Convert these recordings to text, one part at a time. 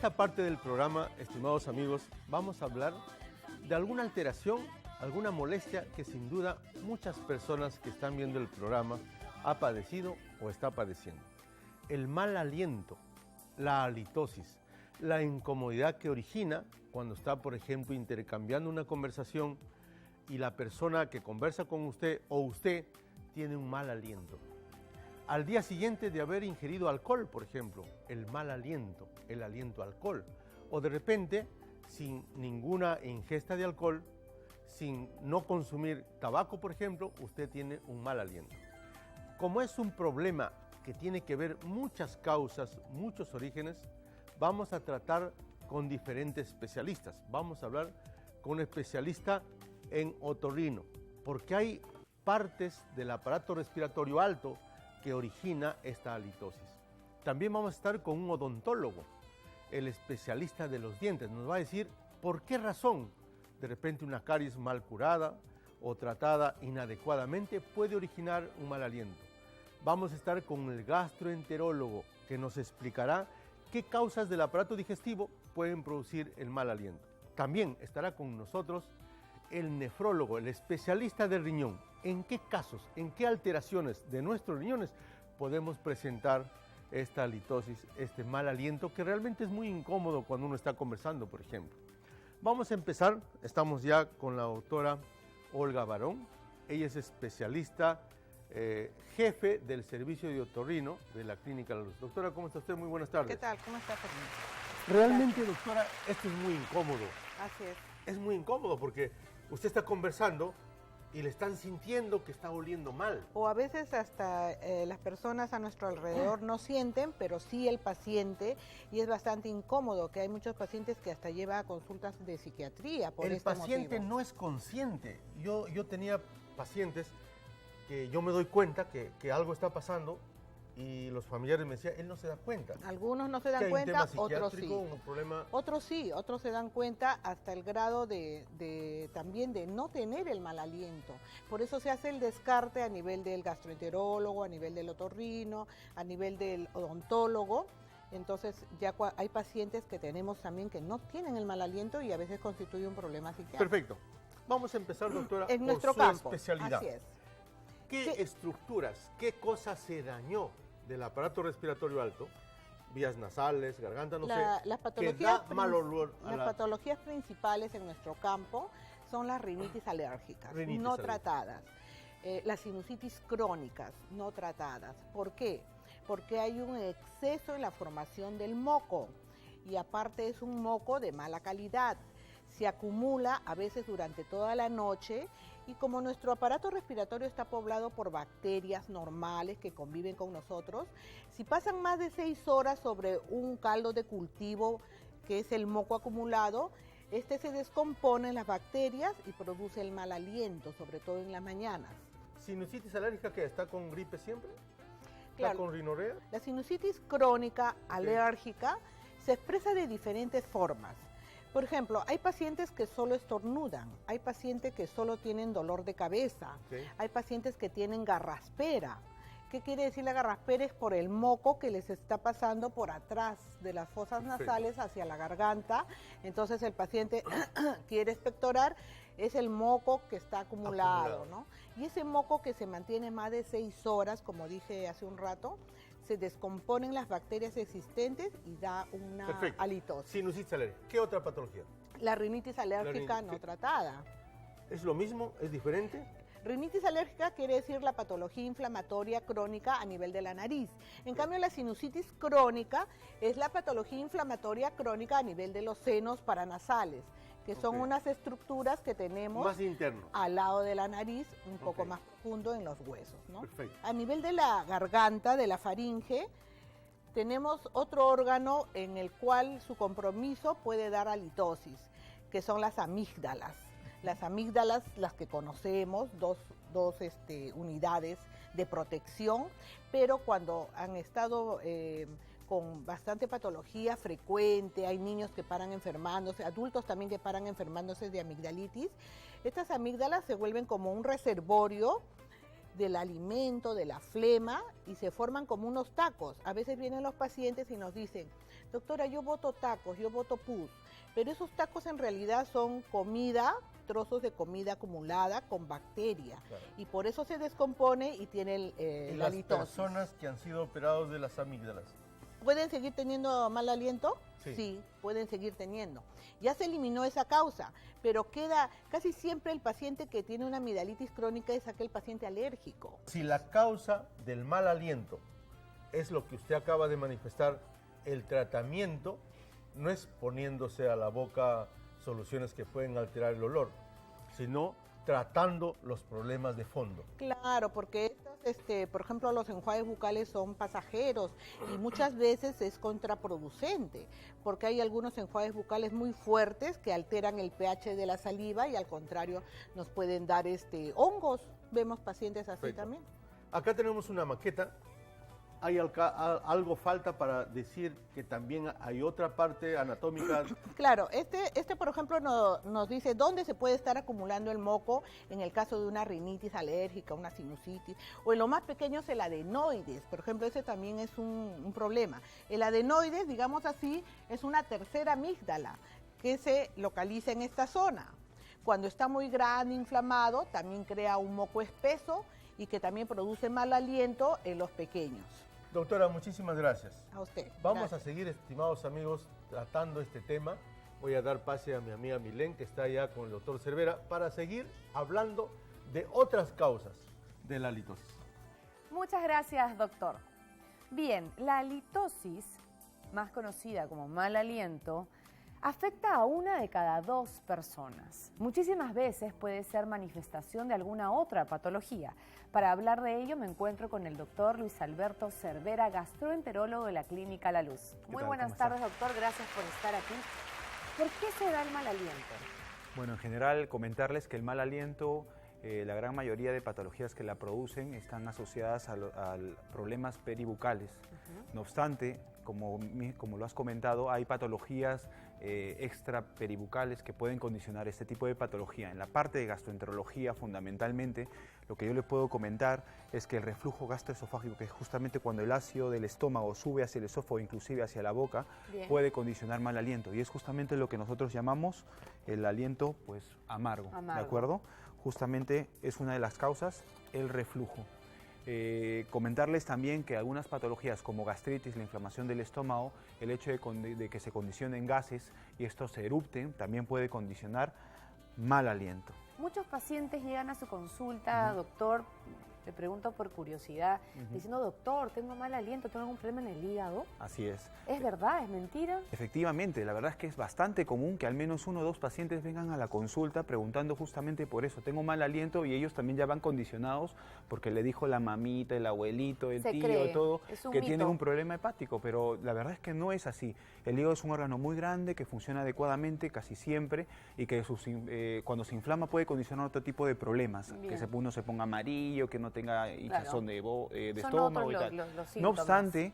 esta parte del programa, estimados amigos, vamos a hablar de alguna alteración, alguna molestia que sin duda muchas personas que están viendo el programa ha padecido o está padeciendo. El mal aliento, la halitosis, la incomodidad que origina cuando está, por ejemplo, intercambiando una conversación y la persona que conversa con usted o usted tiene un mal aliento. Al día siguiente de haber ingerido alcohol, por ejemplo, el mal aliento, el aliento a alcohol, o de repente, sin ninguna ingesta de alcohol, sin no consumir tabaco, por ejemplo, usted tiene un mal aliento. Como es un problema que tiene que ver muchas causas, muchos orígenes, vamos a tratar con diferentes especialistas. Vamos a hablar con un especialista en otorrino, porque hay partes del aparato respiratorio alto que origina esta halitosis. También vamos a estar con un odontólogo, el especialista de los dientes. Nos va a decir por qué razón de repente una caries mal curada o tratada inadecuadamente puede originar un mal aliento. Vamos a estar con el gastroenterólogo, que nos explicará qué causas del aparato digestivo pueden producir el mal aliento. También estará con nosotros el nefrólogo, el especialista del riñón. ¿En qué casos, en qué alteraciones de nuestros riñones podemos presentar esta halitosis, este mal aliento que realmente es muy incómodo cuando uno está conversando, por ejemplo? Vamos a empezar, estamos ya con la doctora Olga Barón. Ella es especialista, jefe del servicio de otorrino de la Clínica La Luz. Doctora, ¿cómo está usted? Muy buenas tardes. ¿Qué tal? ¿Cómo está, Fernando? Realmente, doctora, esto es muy incómodo. Así es. Es muy incómodo porque usted está conversando y le están sintiendo que está oliendo mal. O a veces hasta las personas a nuestro alrededor no sienten, pero sí el paciente, y es bastante incómodo, que hay muchos pacientes que hasta lleva a consultas de psiquiatría por este motivo. El paciente no es consciente. Yo tenía pacientes que yo me doy cuenta que algo está pasando y los familiares me decían, él no se da cuenta. Algunos no se dan cuenta, otros sí. Un problema... Otros sí, otros se dan cuenta hasta el grado también de no tener el mal aliento. Por eso se hace el descarte a nivel del gastroenterólogo, a nivel del otorrino, a nivel del odontólogo. Entonces ya hay pacientes que tenemos también que no tienen el mal aliento y a veces constituye un problema psiquiátrico. Perfecto. Vamos a empezar, doctora, en por nuestro su campo. especialidad. Así es. ¿Qué estructuras, qué cosa se dañó del aparato respiratorio alto, vías nasales, garganta, no sé, las que da mal olor a las patologías principales en nuestro campo son las rinitis alérgicas, no tratadas, las sinusitis crónicas, no tratadas. ¿Por qué? Porque hay un exceso en la formación del moco y aparte es un moco de mala calidad. Se acumula a veces durante toda la noche y como nuestro aparato respiratorio está poblado por bacterias normales que conviven con nosotros, si pasan más de 6 horas sobre un caldo de cultivo que es el moco acumulado, este se descompone en las bacterias y produce el mal aliento, sobre todo en las mañanas. ¿Sinusitis alérgica que está con gripe siempre? Claro, ¿Está con rinorrea? La sinusitis crónica alérgica se expresa de diferentes formas. Por ejemplo, hay pacientes que solo estornudan, hay pacientes que solo tienen dolor de cabeza, hay pacientes que tienen garraspera. ¿Qué quiere decir la garraspera? Es por el moco que les está pasando por atrás de las fosas nasales hacia la garganta. Entonces el paciente quiere expectorar, es el moco que está acumulado, ¿no? Y ese moco que se mantiene más de 6 horas, como dije hace un rato, se descomponen las bacterias existentes y da una halitosis. Sinusitis alérgica. ¿Qué otra patología? La rinitis alérgica no tratada. ¿Es lo mismo? ¿Es diferente? Rinitis alérgica quiere decir la patología inflamatoria crónica a nivel de la nariz. En cambio, la sinusitis crónica es la patología inflamatoria crónica a nivel de los senos paranasales, que son unas estructuras que tenemos más interno al lado de la nariz, un poco más profundo en los huesos, ¿no? Perfecto. A nivel de la garganta, de la faringe, tenemos otro órgano en el cual su compromiso puede dar halitosis, que son las amígdalas. Las amígdalas, las que conocemos, dos unidades de protección, pero cuando han estado con bastante patología frecuente, hay niños que paran enfermándose, adultos también que paran enfermándose de amigdalitis, estas amígdalas se vuelven como un reservorio del alimento, de la flema, y se forman como unos tacos. A veces vienen los pacientes y nos dicen, doctora, yo boto tacos, yo boto pus, pero esos tacos en realidad son comida, trozos de comida acumulada con bacteria, claro, y por eso se descompone y tiene la litosis. ¿Las personas que han sido operados de las amígdalas pueden seguir teniendo mal aliento? Sí. Sí, pueden seguir teniendo. Ya se eliminó esa causa, pero queda casi siempre el paciente que tiene una amigdalitis crónica es aquel paciente alérgico. Si la causa del mal aliento es lo que usted acaba de manifestar, el tratamiento no es poniéndose a la boca soluciones que pueden alterar el olor, sino tratando los problemas de fondo. Claro, porque por ejemplo, los enjuagues bucales son pasajeros y muchas veces es contraproducente, porque hay algunos enjuagues bucales muy fuertes que alteran el pH de la saliva y al contrario nos pueden dar hongos. Vemos pacientes así. Perfecto. También. Acá tenemos una maqueta. ¿Hay algo falta para decir que también hay otra parte anatómica? Claro, por ejemplo nos dice dónde se puede estar acumulando el moco en el caso de una rinitis alérgica, una sinusitis, o en lo más pequeño es el adenoides, por ejemplo, ese también es un problema. El adenoides, digamos así, es una tercera amígdala que se localiza en esta zona. Cuando está muy grande, inflamado, también crea un moco espeso y que también produce mal aliento en los pequeños. Doctora, muchísimas gracias. A usted. Vamos a seguir, estimados amigos, tratando este tema. Voy a dar pase a mi amiga Milén, que está allá con el doctor Cervera, para seguir hablando de otras causas de la litosis. Muchas gracias, doctor. Bien, la litosis, más conocida como mal aliento, afecta a 1 de cada 2 personas. Muchísimas veces puede ser manifestación de alguna otra patología. Para hablar de ello me encuentro con el doctor Luis Alberto Cervera, gastroenterólogo de la Clínica La Luz. Muy buenas tardes, doctor. Gracias por estar aquí. ¿Por qué se da el mal aliento? Bueno, en general, comentarles que el mal aliento, la gran mayoría de patologías que la producen están asociadas a problemas peribucales. No obstante, como lo has comentado, hay patologías extraperibucales que pueden condicionar este tipo de patología. En la parte de gastroenterología, fundamentalmente, lo que yo les puedo comentar es que el reflujo gastroesofágico, que es justamente cuando el ácido del estómago sube hacia el esófago, inclusive hacia la boca, bien, puede condicionar mal aliento. Y es justamente lo que nosotros llamamos el aliento amargo, ¿de acuerdo? Justamente es una de las causas, el reflujo. Comentarles también que algunas patologías como gastritis, la inflamación del estómago, el hecho de que se condicionen gases y estos se erupten, también puede condicionar mal aliento. Muchos pacientes llegan a su consulta, doctor, le pregunto por curiosidad, diciendo, doctor, tengo mal aliento, ¿tengo algún problema en el hígado? Así es. ¿Es verdad? ¿Es mentira? Efectivamente, la verdad es que es bastante común que al menos 1 o 2 pacientes vengan a la consulta preguntando justamente por eso. Tengo mal aliento y ellos también ya van condicionados porque le dijo la mamita, el abuelito, el tío, todo, que tienen un problema hepático, pero la verdad es que no es así. El hígado es un órgano muy grande que funciona adecuadamente casi siempre y que cuando se inflama puede condicionar otro tipo de problemas, bien, que uno se ponga amarillo, que no tenga hinchazón de estómago y tal. No obstante,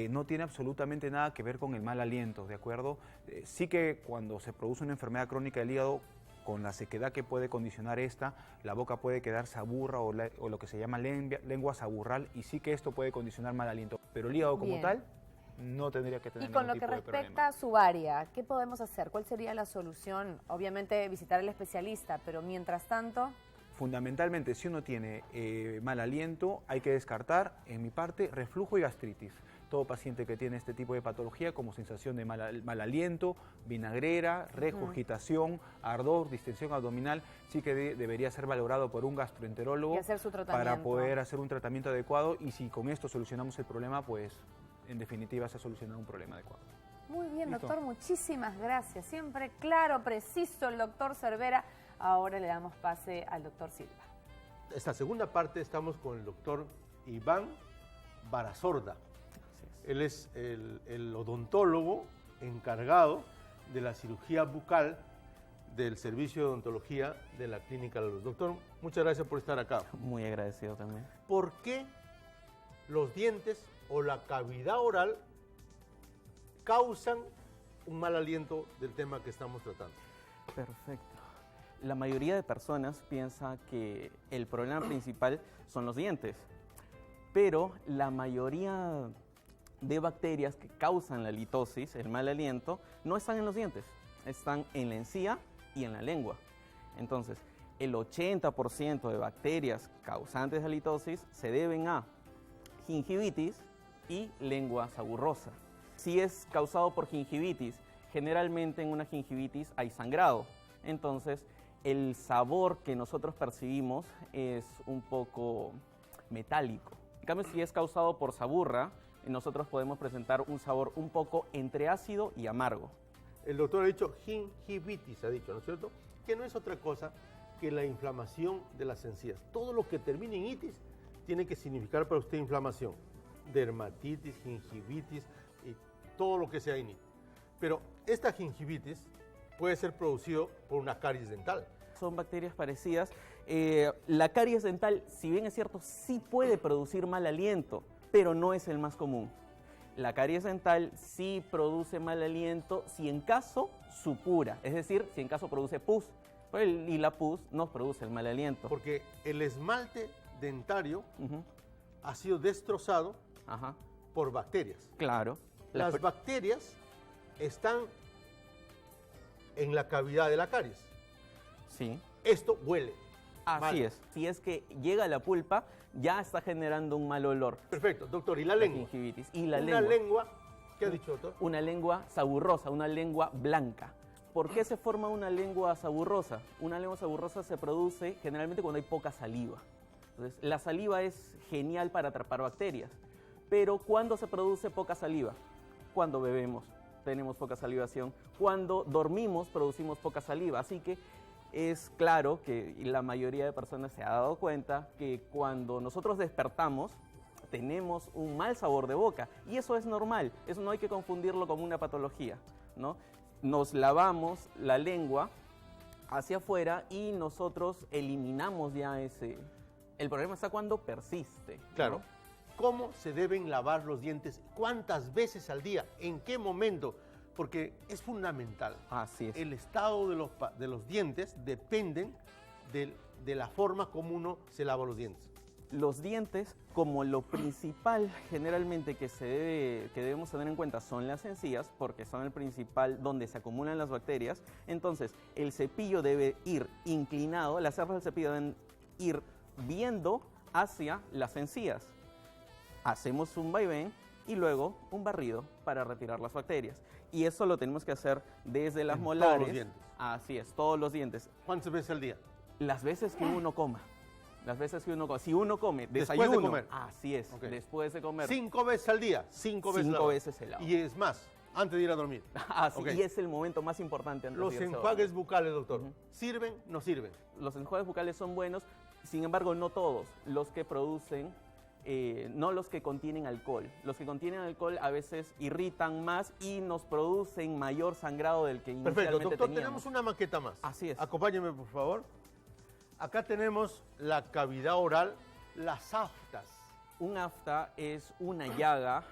no tiene absolutamente nada que ver con el mal aliento, ¿de acuerdo? Sí que cuando se produce una enfermedad crónica del hígado, con la sequedad que puede condicionar esta, la boca puede quedar saburra o lo que se llama lengua saburral, y sí que esto puede condicionar mal aliento, pero el hígado como tal no tendría que tener ningún tipo de problema. Y con lo que respecta a su área, ¿qué podemos hacer? ¿Cuál sería la solución? Obviamente visitar al especialista, pero mientras tanto... Fundamentalmente, si uno tiene mal aliento, hay que descartar, en mi parte, reflujo y gastritis. Todo paciente que tiene este tipo de patología, como sensación de mal aliento, vinagrera, regurgitación, ardor, distensión abdominal, sí que debería ser valorado por un gastroenterólogo para poder hacer un tratamiento adecuado, y si con esto solucionamos el problema, pues en definitiva se ha solucionado un problema adecuado. Muy bien, ¿listo? Doctor, muchísimas gracias. Siempre claro, preciso el doctor Cervera. Ahora le damos pase al doctor Silva. Esta segunda parte estamos con el doctor Iván Barazorda. Él es el odontólogo encargado de la cirugía bucal del Servicio de Odontología de la Clínica La Luz. Doctor, muchas gracias por estar acá. Muy agradecido también. ¿Por qué los dientes o la cavidad oral causan un mal aliento del tema que estamos tratando? Perfecto. La mayoría de personas piensa que el problema principal son los dientes, pero la mayoría de bacterias que causan la litosis, el mal aliento, no están en los dientes, están en la encía y en la lengua. Entonces, el 80% de bacterias causantes de litosis se deben a gingivitis y lengua saburrosa. Si es causado por gingivitis, generalmente en una gingivitis hay sangrado. Entonces, el sabor que nosotros percibimos es un poco metálico. En cambio, si es causado por saburra, nosotros podemos presentar un sabor un poco entre ácido y amargo. El doctor ha dicho gingivitis, ha dicho, ¿no es cierto? Que no es otra cosa que la inflamación de las encías. Todo lo que termine en itis tiene que significar para usted inflamación. Dermatitis, gingivitis y todo lo que sea en itis. Pero esta gingivitis puede ser producido por una caries dental. Son bacterias parecidas. La caries dental, si bien es cierto, sí puede producir mal aliento, pero no es el más común. La caries dental sí produce mal aliento si en caso supura, es decir, si en caso produce pus. Y la pus nos produce el mal aliento. Porque el esmalte dentario ha sido destrozado por bacterias. Claro. Las bacterias están en la cavidad de la caries. Sí. Esto huele. Así es. Si es que llega a la pulpa, ya está generando un mal olor. Perfecto, doctor. ¿Y la lengua? Gingivitis. Y la una lengua. ¿Qué ha dicho, doctor? Una lengua saburrosa, una lengua blanca. ¿Por qué se forma una lengua saburrosa? Una lengua saburrosa se produce generalmente cuando hay poca saliva. Entonces, la saliva es genial para atrapar bacterias. Pero ¿cuándo se produce poca saliva? Cuando bebemos, tenemos poca salivación. Cuando dormimos, producimos poca saliva. Así que es claro que la mayoría de personas se ha dado cuenta que cuando nosotros despertamos, tenemos un mal sabor de boca. Y eso es normal. Eso no hay que confundirlo con una patología, ¿no? Nos lavamos la lengua hacia afuera y nosotros eliminamos ya ese... El problema está cuando persiste. Claro. ¿no? ¿Cómo se deben lavar los dientes? ¿Cuántas veces al día? ¿En qué momento? Porque es fundamental. Así es. El estado de los dientes dependen de la forma como uno se lava los dientes. Los dientes, como lo principal generalmente que debemos tener en cuenta son las encías, porque son el principal donde se acumulan las bacterias. Entonces, el cepillo debe ir inclinado, las cerdas del cepillo deben ir viendo hacia las encías. Hacemos un vaivén y luego un barrido para retirar las bacterias. Y eso lo tenemos que hacer desde las molares. Todos los dientes. Así es, todos los dientes. ¿Cuántas veces al día? Las veces que uno coma. Las veces que uno come. Si uno come Después desayuno, de comer. así es, Okay. Después de comer. 5 veces al día. 5 veces. 5 veces se lava. Y es más, antes de ir a dormir. Así, Okay. y es el momento más importante antes Los de irse a dormir. enjuagues bucales, doctor, ¿sirven? ¿No sirven? Los enjuagues bucales son buenos, sin embargo, no todos. Los que producen, no los que contienen alcohol. Los que contienen alcohol a veces irritan más y nos producen mayor sangrado del que inicialmente Perfecto, doctor, teníamos. tenemos una maqueta más. Así es. Acompáñeme, por favor. Acá tenemos la cavidad oral, las aftas. Un afta es una llaga,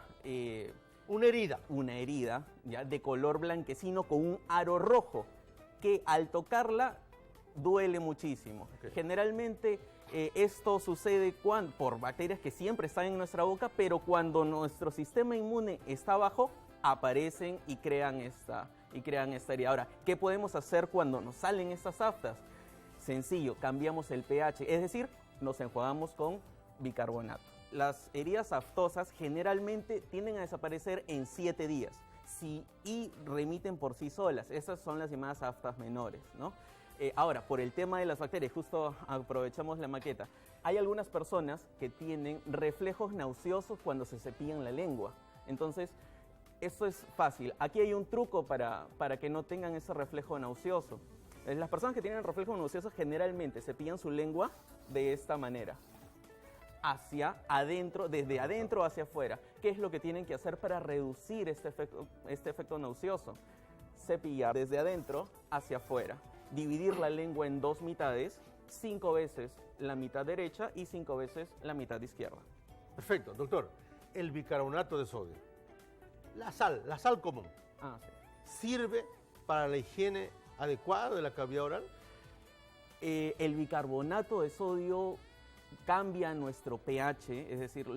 Una herida. una herida, ¿ya? De color blanquecino con un aro rojo, que al tocarla duele muchísimo. Okay. Generalmente esto sucede por bacterias que siempre están en nuestra boca, pero cuando nuestro sistema inmune está bajo, aparecen y crean esta herida. Ahora, ¿qué podemos hacer cuando nos salen estas aftas? Sencillo, cambiamos el pH, es decir, nos enjuagamos con bicarbonato. Las heridas aftosas generalmente tienden a desaparecer en 7 días y remiten por sí solas. Esas son las llamadas aftas menores, ¿no? Ahora, por el tema de las bacterias, justo aprovechamos la maqueta. Hay algunas personas que tienen reflejos nauseosos cuando se cepillan la lengua. Entonces, eso es fácil. Aquí hay un truco para que no tengan ese reflejo nauseoso. Las personas que tienen reflejo nauseoso generalmente cepillan su lengua de esta manera. Hacia adentro, desde adentro hacia afuera. ¿Qué es lo que tienen que hacer para reducir este efecto nauseoso? Cepillar desde adentro hacia afuera. Dividir la lengua en 2 mitades, 5 veces la mitad derecha y 5 veces la mitad izquierda. Perfecto, doctor. El bicarbonato de sodio. La sal común. Sí. ¿Sirve para la higiene adecuada de la cavidad oral? El bicarbonato de sodio cambia nuestro pH, es decir,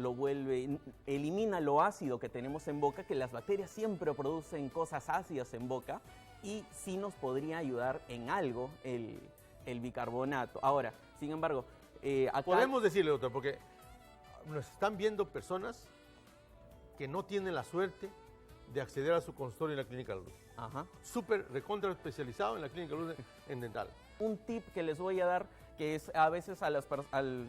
elimina lo ácido que tenemos en boca, que las bacterias siempre producen cosas ácidas en boca, y sí nos podría ayudar en algo el bicarbonato. Ahora, sin embargo, acá... Podemos decirle, doctor, porque nos están viendo personas que no tienen la suerte de acceder a su consultorio en la Clínica Luz. Ajá. Súper recontra especializado en la Clínica Luz en dental. Un tip que les voy a dar, que es a veces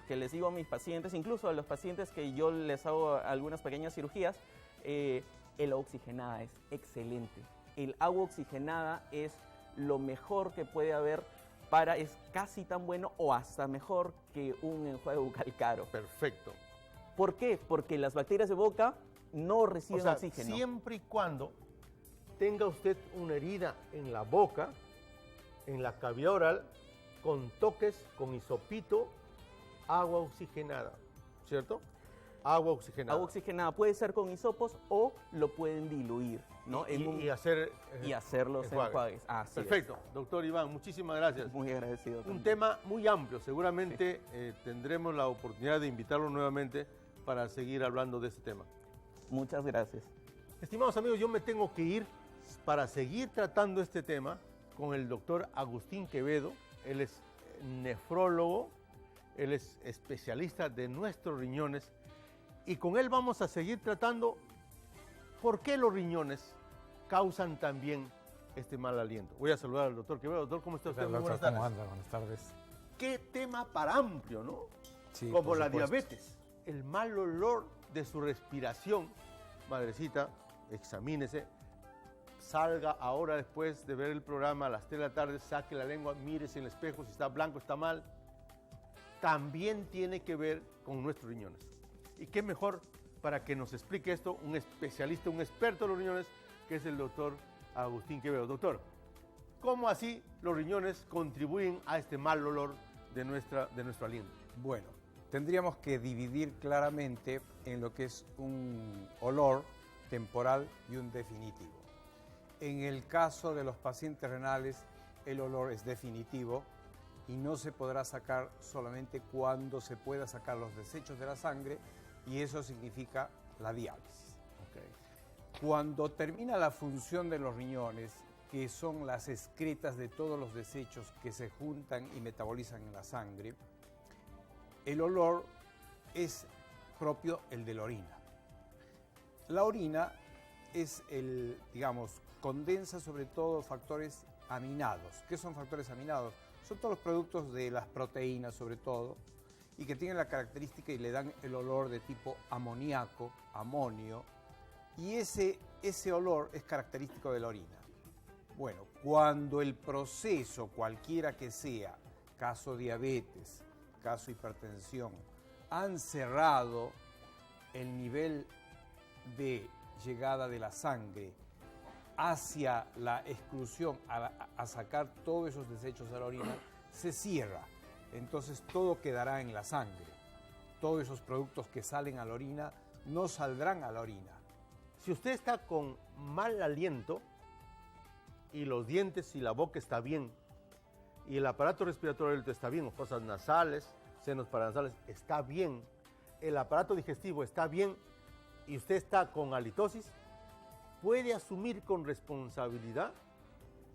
que les digo a mis pacientes, incluso a los pacientes que yo les hago algunas pequeñas cirugías, el agua oxigenada es excelente. El agua oxigenada es lo mejor que puede haber es casi tan bueno o hasta mejor que un enjuague bucal caro. Perfecto. ¿Por qué? Porque las bacterias de boca no reciben oxígeno. Siempre y cuando tenga usted una herida en la boca, en la cavidad oral, con toques, con hisopito, agua oxigenada, ¿cierto? Agua oxigenada. Agua oxigenada puede ser con hisopos o lo pueden diluir, ¿no? Y hacer y hacer los enjuagues. Así perfecto. Doctor Iván, muchísimas gracias. Muy agradecido. Un tema muy amplio. Seguramente tendremos la oportunidad de invitarlo nuevamente para seguir hablando de este tema. Muchas gracias. Estimados amigos, yo me tengo que ir para seguir tratando este tema con el doctor Agustín Quevedo. Él es nefrólogo, él es especialista de nuestros riñones, y con él vamos a seguir tratando por qué los riñones causan también este mal aliento. Voy a saludar al doctor Quevedo. Doctor, ¿cómo está usted? Muy buenas tardes. ¿Cómo anda? Buenas tardes. Qué tema para amplio, ¿no? Sí, como la diabetes, el mal olor de su respiración. Madrecita, examínese, salga ahora después de ver el programa a las 3 de la tarde, saque la lengua, mírese en el espejo, si está blanco, está mal. También tiene que ver con nuestros riñones. Y qué mejor para que nos explique esto un especialista, un experto en los riñones, que es el doctor Agustín Quevedo. Doctor, ¿cómo así los riñones contribuyen a este mal olor de nuestro aliento? Bueno, tendríamos que dividir claramente en lo que es un olor temporal y un definitivo. En el caso de los pacientes renales, el olor es definitivo y no se podrá sacar solamente cuando se pueda sacar los desechos de la sangre, y eso significa la diálisis. Okay. Cuando termina la función de los riñones, que son las excretas de todos los desechos que se juntan y metabolizan en la sangre, el olor es propio el de la orina. La orina es condensa sobre todo factores aminados. ¿Qué son factores aminados? Son todos los productos de las proteínas sobre todo, y que tienen la característica y le dan el olor de tipo amoníaco, amonio, y ese olor es característico de la orina. Bueno, cuando el proceso, cualquiera que sea, caso diabetes, caso hipertensión, han cerrado el nivel de llegada de la sangre hacia la exclusión, a sacar todos esos desechos de la orina, se cierra. Entonces todo quedará en la sangre. Todos esos productos que salen a la orina no saldrán a la orina. Si usted está con mal aliento y los dientes y la boca está bien, y el aparato respiratorio está bien, fosas nasales, senos paranasales, está bien, el aparato digestivo está bien, y usted está con halitosis, puede asumir con responsabilidad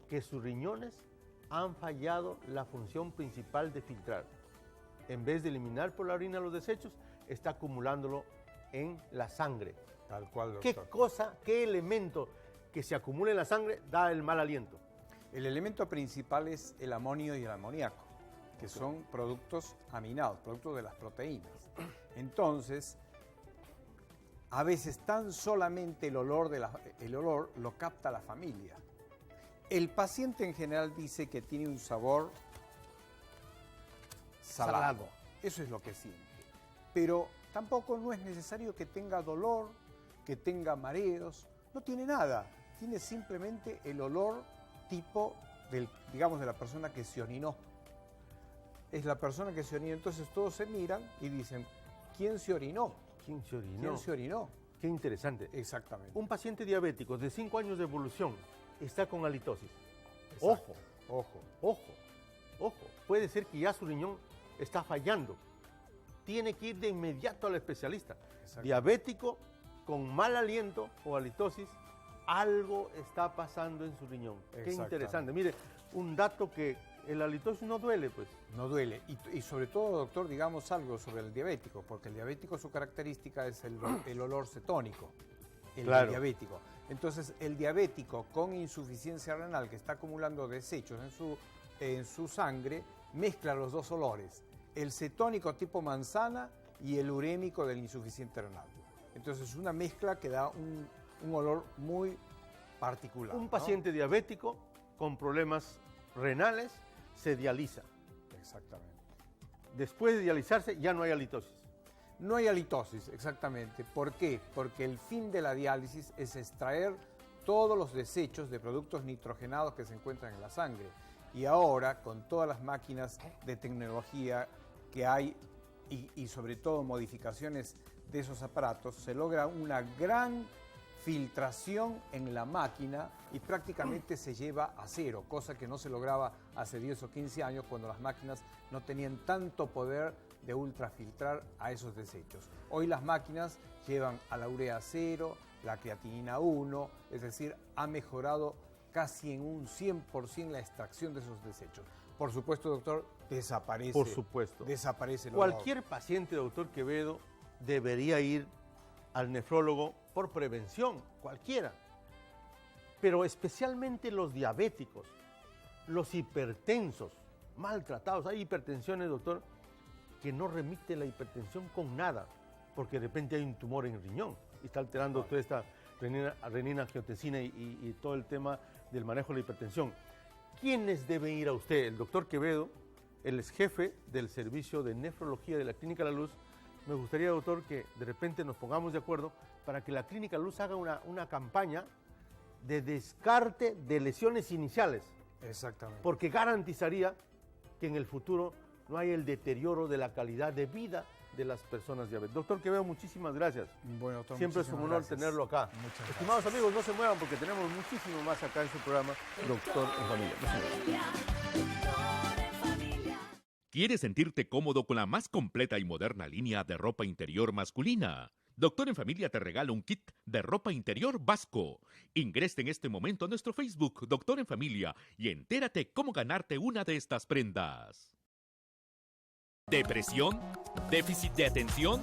que sus riñones han fallado la función principal de filtrar. En vez de eliminar por la orina los desechos, está acumulándolo en la sangre. Tal cual, doctor. ¿Qué cosa, qué elemento que se acumula en la sangre da el mal aliento? El elemento principal es el amonio y el amoníaco, que son productos aminados, productos de las proteínas. Entonces, a veces tan solamente el olor lo capta la familia. El paciente en general dice que tiene un sabor salado. Eso es lo que siente. Pero tampoco no es necesario que tenga dolor, que tenga mareos. No tiene nada. Tiene simplemente el olor tipo de la persona que se orinó. Es la persona que se orinó. Entonces todos se miran y dicen, ¿quién se orinó? ¿Quién se orinó? ¿Quién se orinó? Qué interesante. Exactamente. Un paciente diabético de 5 años de evolución está con halitosis. Exacto. Ojo. Puede ser que ya su riñón está fallando. tiene que ir de inmediato al especialista. Diabético con mal aliento o halitosis, algo está pasando en su riñón. Qué interesante. Mire, un dato que el halitosis no duele, pues. No duele. Y sobre todo, doctor, digamos algo sobre el diabético, porque el diabético, su característica es el olor cetónico. El diabético. Entonces, el diabético con insuficiencia renal que está acumulando desechos en su sangre, mezcla los dos olores, el cetónico tipo manzana y el urémico del insuficiente renal. Entonces, es una mezcla que da un olor muy particular. Un paciente diabético con problemas renales se dializa. Exactamente. Después de dializarse ya no hay halitosis. No hay halitosis, exactamente. ¿Por qué? Porque el fin de la diálisis es extraer todos los desechos de productos nitrogenados que se encuentran en la sangre. Y ahora, con todas las máquinas de tecnología que hay y sobre todo modificaciones de esos aparatos, se logra una gran filtración en la máquina y prácticamente se lleva a cero, cosa que no se lograba hace 10 o 15 años cuando las máquinas no tenían tanto poder de ultrafiltrar a esos desechos. Hoy las máquinas llevan a la urea 0, la creatinina 1, es decir, ha mejorado casi en un 100% la extracción de esos desechos. Por supuesto, doctor, desaparece. Por supuesto. Desaparece el olor. Cualquier paciente, doctor Quevedo, debería ir al nefrólogo por prevención, cualquiera. Pero especialmente los diabéticos, los hipertensos, maltratados. Hay hipertensiones, doctor, que no remite la hipertensión con nada, porque de repente hay un tumor en el riñón y está alterando toda esta renina-angiotensina y todo el tema del manejo de la hipertensión. ¿Quiénes deben ir a usted? El doctor Quevedo, el ex jefe del servicio de nefrología de la Clínica La Luz. Me gustaría, doctor, que de repente nos pongamos de acuerdo para que la Clínica La Luz haga una campaña de descarte de lesiones iniciales. Exactamente. Porque garantizaría que en el futuro no hay el deterioro de la calidad de vida de las personas diabéticas. Doctor Quevedo, muchísimas gracias. Bueno, doctor, siempre es un honor tenerlo acá. Estimados amigos, no se muevan porque tenemos muchísimo más acá en su programa Doctor en Familia. ¿Quieres sentirte cómodo con la más completa y moderna línea de ropa interior masculina? Doctor en Familia te regala un kit de ropa interior Vasco. Ingresa en este momento a nuestro Facebook Doctor en Familia y entérate cómo ganarte una de estas prendas. ¿Depresión? ¿Déficit de atención?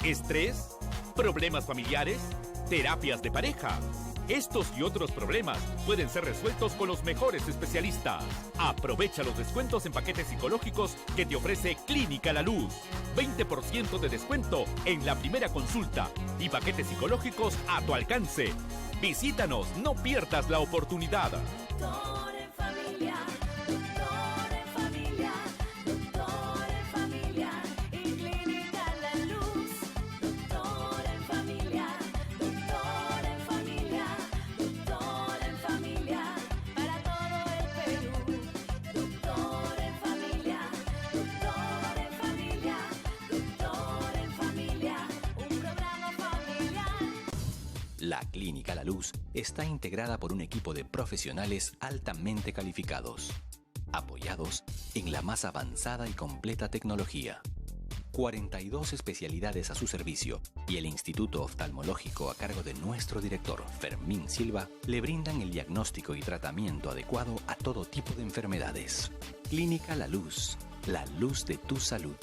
¿Estrés? ¿Problemas familiares? ¿Terapias de pareja? Estos y otros problemas pueden ser resueltos con los mejores especialistas. Aprovecha los descuentos en paquetes psicológicos que te ofrece Clínica La Luz. 20% de descuento en la primera consulta y paquetes psicológicos a tu alcance. Visítanos, no pierdas la oportunidad. Doctor en Familia, Doctor en Familia, Doctor en Familia, en Clínica La Luz. Doctor en Familia, Doctor en Familia, Doctor en Familia, para todo el Perú. Doctor en Familia, Doctor en Familia, Doctor en Familia, un programa familiar. La Clínica La Luz está integrada por un equipo de profesionales altamente calificados, apoyados en la más avanzada y completa tecnología. 42 especialidades a su servicio y el Instituto Oftalmológico a cargo de nuestro director, Fermín Silva, le brindan el diagnóstico y tratamiento adecuado a todo tipo de enfermedades. Clínica La Luz, la luz de tu salud.